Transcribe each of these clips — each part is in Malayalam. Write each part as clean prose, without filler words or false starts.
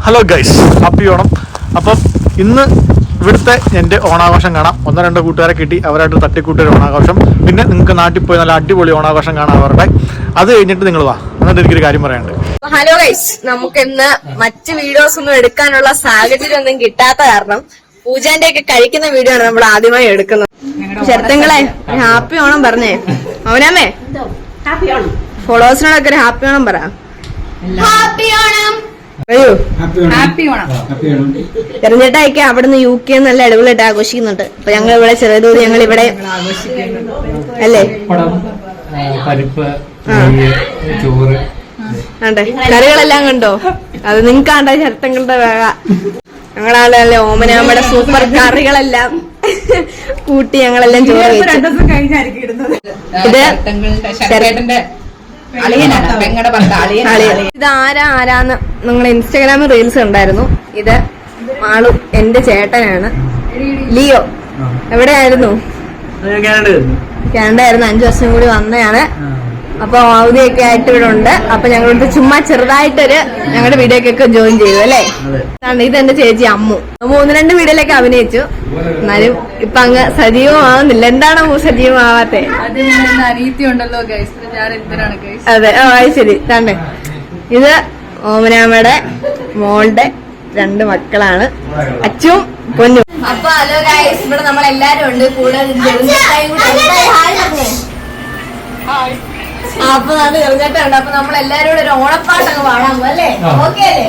Hello guys, happy Onam. അപ്പം ഇന്ന് ഇവിടുത്തെ എൻ്റെ ഓണാഘോഷം കാണാം. 1-2 കൂട്ടുകാരെ കിട്ടി, അവരായിട്ട് തട്ടിക്കൂട്ടൊരു ഓണാഘോഷം. പിന്നെ നിങ്ങൾക്ക് നാട്ടിൽ പോയി നല്ല അടിപൊളി ഓണാഘോഷം കാണാം അവരുടെ. അത് കഴിഞ്ഞിട്ട് നിങ്ങൾ വാ, എന്നിട്ട് എനിക്കൊരു കാര്യം പറയാനുണ്ട്. ഹലോ ഗൈസ്, നമുക്ക് ഇന്ന് മറ്റ് വീഡിയോസ് ഒന്നും എടുക്കാനുള്ള സാഹചര്യം ഒന്നും കിട്ടാത്ത കാരണം പൂജാന്റെ ഒക്കെ കഴിക്കുന്ന വീഡിയോ ആണ് നമ്മൾ ആദ്യമായി എടുക്കുന്നത്. ചെറുത്തങ്ങളെ ഹാപ്പി ഓണം പറഞ്ഞേ. അവനാമേ ഫോളോവേഴ്സിനോടൊക്കെ ഒരു ഹാപ്പി ഓണം പറ. ചെറുചേട്ടായിക്ക് അവിടുന്ന് UK നല്ല അടിപൊളിയായിട്ട് ആഘോഷിക്കുന്നുണ്ട്. അപ്പൊ ഞങ്ങൾ ഇവിടെ ചെറുതോതി ഞങ്ങൾ ഇവിടെ അല്ലേ ആണ്ടെ കറികളെല്ലാം കണ്ടോ? അത് നിങ്ങക്ക് ആണ്ട ചെറുത്തങ്ങളുടെ വേഗ ഞങ്ങളാളല്ലേ ഓമനാമ്മയുടെ സൂപ്പർ കറികളെല്ലാം കൂട്ടി ഞങ്ങളെല്ലാം ചോറ് വെച്ചു. ഇത് ആരാന്ന് നിങ്ങളുടെ ഇൻസ്റ്റാഗ്രാമിൽ റീൽസ് ഉണ്ടായിരുന്നു. ഇത് മാളു എന്റെ ചേട്ടനാണ്. ലിയോ എവിടെയായിരുന്നു? കാനഡയായിരുന്നു. 5 വർഷം കൂടി വന്നതാണ്. അപ്പൊ അവധിയൊക്കെ ആയിട്ട് ഇവിടെ ഉണ്ട്. അപ്പൊ ഞങ്ങളിവിടെ ചുമ്മാ ചെറുതായിട്ടൊരു ഞങ്ങളുടെ വീഡിയോക്കൊക്കെ ജോയിൻ ചെയ്തു അല്ലേ. ഇത് എന്റെ ചേച്ചി അമ്മു. 1-2 വീഡിയോയിലൊക്കെ അഭിനയിച്ചു. എന്നാലും ഇപ്പൊ അങ്ങ് സജീവമാവുന്നില്ല. എന്താണ് അമ്മു സജീവമാവാത്തെ? അതെ, അത് ശരി. തന്നെ ഇത് ഓമനാമ്മയുടെ മോളുടെ 2 മക്കളാണ്, അച്ചും പൊന്നും. അപ്പൊ ഹലോ ഗൈസ്, ഇവിടെ നമ്മളെല്ലാരും ഉണ്ട്. കൂടെ അപ്പൊ അത് ചെറുചേട്ടുണ്ട്. അപ്പൊ നമ്മളെല്ലാരും കൂടെ ഒരു ഓണപ്പാട്ടങ്ങ് പാടാൻ പോകും അല്ലേ? ഓക്കെ അല്ലേ?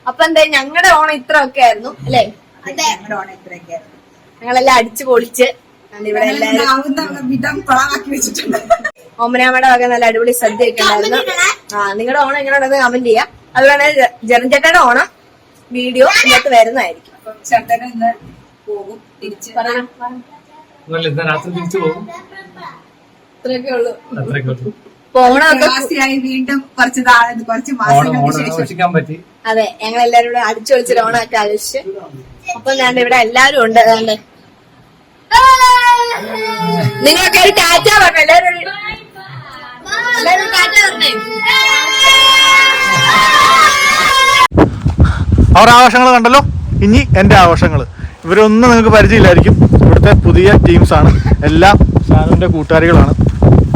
അപ്പൊ എന്താ ഞങ്ങളുടെ ഓണം ഇത്ര ഒക്കെ ആയിരുന്നു അല്ലേ? ഞങ്ങളെല്ലാം അടിച്ചു പൊളിച്ച് ഇവിടെ ഓമനാമ്മയുടെ വക നല്ല അടിപൊളി സദ്യ ഒക്കെ ഉണ്ടായിരുന്നു. നിങ്ങളുടെ ഓണം എങ്ങനെയുണ്ടെന്ന് കമന്റ് ചെയ്യാം. അതുപോലെ ജെറിൻചേട്ടയുടെ ഓണം വീഡിയോ ഇതിനകത്ത് വരുന്നതായിരിക്കും. ഇത്രയൊക്കെ ഉള്ളൂ. വീണ്ടും അതെ, ഞങ്ങൾ എല്ലാരും കൂടെ അടിച്ചു പൊളിച്ചൊരു ഓണമൊക്കെ ആഘോഷിച്ച്. അപ്പൊ ഞാൻ ഇവിടെ എല്ലാരും ഉണ്ട്. അതുകൊണ്ട് നിങ്ങളൊക്കെ ഒരു ടാറ്റ പറഞ്ഞു. എല്ലാരും ടാറ്റ പറഞ്ഞേ. അവരുടെ ആഘോഷങ്ങൾ കണ്ടല്ലോ. ഇനി എന്റെ ആഘോഷങ്ങൾ. ഇവരൊന്നും നിങ്ങൾക്ക് പരിചയമില്ലായിരിക്കും. ഇവിടുത്തെ പുതിയ ടീംസാണ്. എല്ലാം ഷാനുവിന്റെ കൂട്ടുകാരികളാണ്.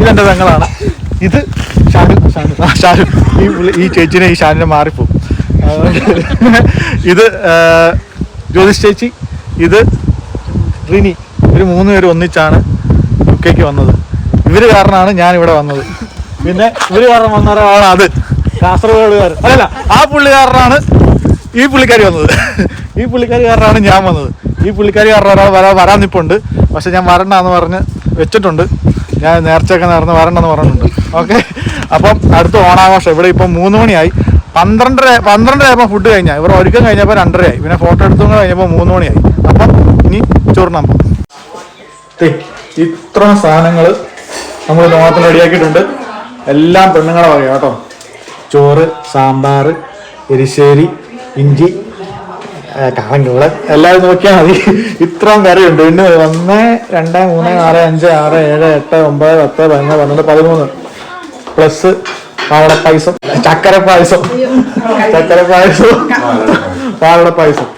ഇതെന്റെ പെങ്ങളാണ്. ഇത് ഷാനു. ഈ ചേച്ചിനെ ഈ ഷാനിനെ മാറിപ്പോവും. ഇത് ജ്യോതിഷ് ചേച്ചി, ഇത് റിനി. ഇവർ 3 പേരും ഒന്നിച്ചാണ് UK വന്നത്. ഇവര് കാരണമാണ് ഞാൻ ഇവിടെ വന്നത്. പിന്നെ ഇവര് കാരണം വന്ന ഒരാളാണ് അത് കാസർഗോഡുകാരൻ. അല്ലല്ല, ആ പുള്ളിക്കാരനാണ് ഈ പുള്ളിക്കാരി വന്നത്. ഈ പുള്ളിക്കാരി കാരണമാണ് ഞാൻ വന്നത്. ഈ പുള്ളിക്കാരി കാരണം ഒരാൾ വരാൻ നിൽപ്പുണ്ട്. പക്ഷെ ഞാൻ വരണ്ടെന്ന് പറഞ്ഞ് വെച്ചിട്ടുണ്ട്. ഞാൻ നേർച്ചയൊക്കെ നേർന്ന് വരണ്ടെന്ന് പറഞ്ഞിട്ടുണ്ട്. ഓക്കെ, അപ്പം അടുത്ത ഓണാഘോഷം. ഇവിടെ ഇപ്പം 3 മണിയായി. 12 ആയപ്പോൾ ഫുഡ് കഴിഞ്ഞാൽ ഇവർ ഒരുക്കം കഴിഞ്ഞപ്പോൾ 2:30 ആയി. പിന്നെ ഫോട്ടോ എടുത്തുകൊണ്ട് കഴിഞ്ഞപ്പോൾ 3 മണിയായി. അപ്പം ഇനി ചോറിനാകുമ്പോൾ ഇത്ര സാധനങ്ങൾ നമ്മൾ ഓണത്തിന് റെഡിയാക്കിയിട്ടുണ്ട്. എല്ലാം പെണ്ണുങ്ങളെ പറയാം കേട്ടോ. ചോറ്, സാമ്പാർ, എരിശ്ശേരി, ഇഞ്ചി, കാളങ്കൂള് എല്ലാവരും നോക്കിയാൽ മതി. ഇത്രയും കറിയുണ്ട്. പിന്നെ 1, 2, 3, 4, 5, 6, 7, 8, 9, 10, 11, 12, 13 പ്ലസ് പാവട പായസം, ചക്കര പായസം, പാവട പായസം.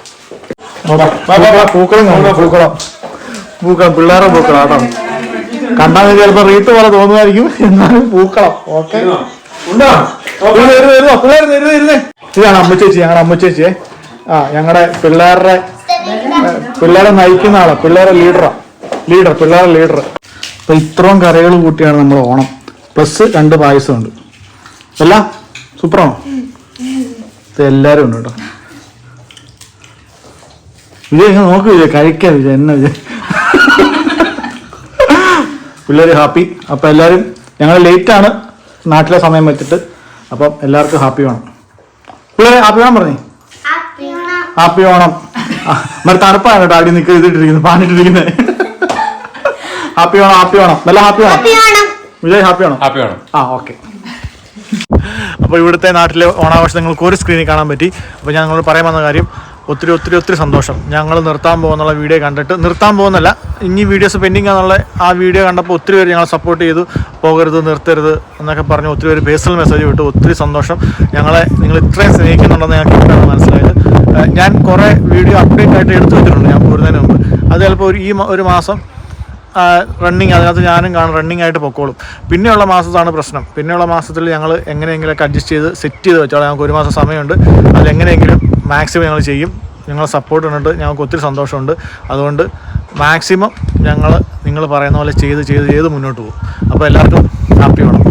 പൂക്കളം പിള്ളേരെ പൂക്കളം കേട്ടോ. കണ്ടാൽ ചിലപ്പോ റീത്ത് പോലെ തോന്നുമായിരിക്കും, എന്നാലും പൂക്കളം. ഓക്കെ, ഇതാണ് അമ്മ ചേച്ചി, ഞങ്ങളുടെ അമ്മ ചേച്ചിയെ. ഞങ്ങളുടെ പിള്ളേരെ നയിക്കുന്ന ആളാ, പിള്ളേരെ ലീഡർ. അപ്പൊ ഇത്രയും കറികൾ കൂട്ടിയാണ് നമ്മൾ ഓണം. പ്ലസ് 2 പായസമുണ്ട്. എല്ലാം സൂപ്പറാണോ? എല്ലാരും ഉണ്ട് കേട്ടോ. വിജയ് നോക്ക്, വിജയ് കഴിക്കാം, വിജയ് എന്നെ വിജയ്. പിള്ളേര് ഹാപ്പി. അപ്പൊ എല്ലാരും, ഞങ്ങൾ ലേറ്റാണ് നാട്ടിലെ സമയം വെച്ചിട്ട്. അപ്പം എല്ലാവർക്കും ഹാപ്പി വേണം. പിള്ളേരെ ഹാപ്പി വേണം പറഞ്ഞേ. ഹാപ്പി ഓണം. മറ്റേ തണുപ്പാണ് കേട്ടോ അടി നിൽക്കുക, ഇതിട്ടിരിക്കുന്നത്, പാനിട്ടിരിക്കുന്നത്. ഹാപ്പി ഓണം. നല്ല happy Onam. Vijay happy Onam. Okay. അപ്പോൾ ഇവിടുത്തെ നാട്ടിലെ ഓണാഘോഷം നിങ്ങൾക്ക് ഒരു സ്ക്രീനിൽ കാണാൻ പറ്റി. അപ്പോൾ ഞാൻ നിങ്ങളോട് പറയാൻ വന്ന കാര്യം, ഒത്തിരി സന്തോഷം. ഞങ്ങൾ നിർത്താൻ പോകുന്നുള്ള വീഡിയോ കണ്ടിട്ട്, നിർത്താൻ പോകുന്നല്ല, ഇനി വീഡിയോസ് പെൻഡിങ് ആണെന്നുള്ള ആ വീഡിയോ കണ്ടപ്പോൾ ഒത്തിരി പേര് ഞങ്ങളെ സപ്പോർട്ട് ചെയ്തു. പോകരുത്, നിർത്തരുത് എന്നൊക്കെ പറഞ്ഞ് ഒത്തിരി പേര് പേഴ്സണൽ മെസ്സേജ് വിട്ടു. ഒത്തിരി സന്തോഷം. നിങ്ങൾ ഇത്രയും സ്നേഹിക്കുന്നുണ്ടെന്ന് ഞങ്ങൾക്ക് ഇപ്പോഴാണ് മനസ്സിലായത്. ഞാൻ കുറേ വീഡിയോ അപ്ഡേറ്റ് ആയിട്ട് എടുത്തു വെച്ചിട്ടുണ്ട് ഞാൻ പോരുന്നതിന് മുമ്പ്. അത് ചിലപ്പോൾ ഒരു മാസം റണ്ണിങ്, അതിനകത്ത് ഞാനും കാണും, റണ്ണിങ് ആയിട്ട് പൊക്കോളും. പിന്നെയുള്ള മാസത്താണ് പ്രശ്നം. പിന്നെയുള്ള മാസത്തിൽ ഞങ്ങൾ എങ്ങനെയെങ്കിലുമൊക്കെ അഡ്ജസ്റ്റ് ചെയ്ത് സെറ്റ് ചെയ്ത് വെച്ചോളാം. ഞങ്ങൾക്ക് 1 മാസം സമയമുണ്ട്. അതിലെങ്ങനെയെങ്കിലും മാക്സിമം ഞങ്ങൾ ചെയ്യും. നിങ്ങളെ സപ്പോർട്ട് ഉണ്ട്, ഞങ്ങൾക്ക് ഒത്തിരി സന്തോഷമുണ്ട്. അതുകൊണ്ട് മാക്സിമം നിങ്ങൾ പറയുന്ന പോലെ ചെയ്ത് മുന്നോട്ട് പോകും. അപ്പോൾ എല്ലാവർക്കും ഹാപ്പി വേണം.